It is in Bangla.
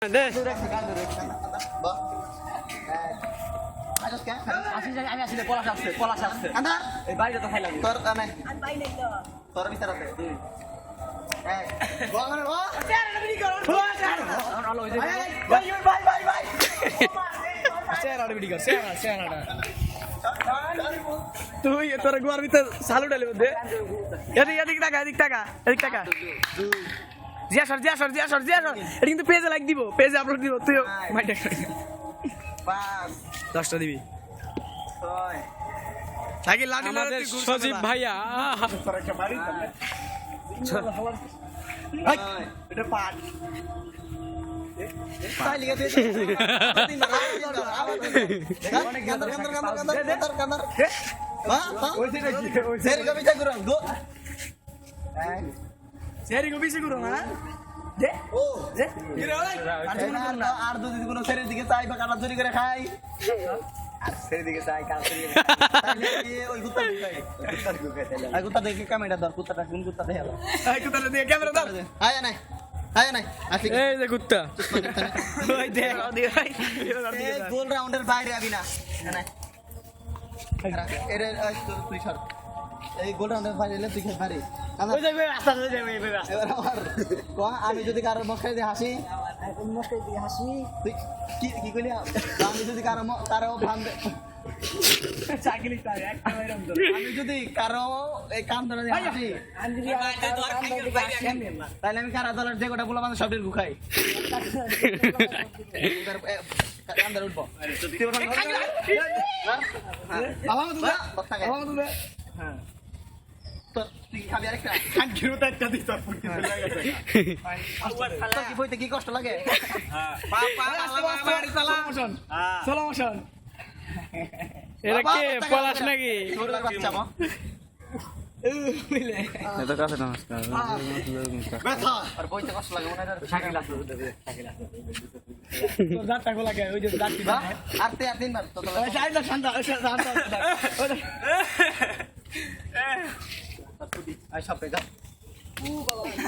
দে আমি আসলে পলাশ আসছে এই বাইরে তো খাইলাম তোর নাই আর বাই নাই তো তোর ভিতর আছে তুই তোর গোয়ার ভিতর সালু ডালে দে এদিক টাকা জিয়া সর এটা কিন্তু পেজে লাইক দিব পেজে আপলোড দিব তুই মাইটা 10টা দিবি থাকি লাঠি আমাদের সজীব ভাইয়া এটা পাট তাই লিখে দে অনেক গন্দর সেরি কবি যা করো গো সেরি গো বেশি করো না দে ও দে আর দুই দিন কোন সেরির দিকে চাই বা কাটা চুরি করে খাই আর সেরির দিকে চাই কাটা চুরি করে ওই কুত্তা দেখে ক্যামেরা ধর কুত্তাটা কোন কুত্তা দেখে এই কুত্তাটা দিয়ে ক্যামেরা ধর আয় নাই আসি এই যে কুত্তা ওই দেখ ওদি ভাই এই গোল রাউন্ডের বাইরে আবি না না এর তুই সর এই গোল রাউন্ডের বাইরে এলে তুই খেল পারি ওই যাবে রাস্তা যাবে এবার আমার আমি যদি কারো মস্কাই দিয়ে হাসি মস্কাই দিয়ে হাসি তুই কি কইলি আমি যদি কারো ভাঙবে চাকরি তাই একটা বাইরম ধর আমি যদি কারো এই কাম ধরে দিয়ে হাসি তাহলে আমি কারা দলের যে গোটা বলা মানে সবটির গুখাই কাম ধরে উঠবো বাবা তুলে বক্তা বাবা তুলে হ্যাঁ তুই খাবি আরেকটা কানকিও তো একটা দিছ ফুটকি চলে গেছে তোর কি বইতে কি কষ্ট লাগে চলো মোশন এটা কে পলাশ নাকি বাচ্চা মা এটা কাছে নমস্কার ব্যথা আর বইতে কষ্ট লাগে মনে হয় শাকিল আছে তোর দাঁতটা খোলা কে ওই যে দাঁতটি বা আর তিনবার তো ওই সাইডটা শান্ত আই সব পেগা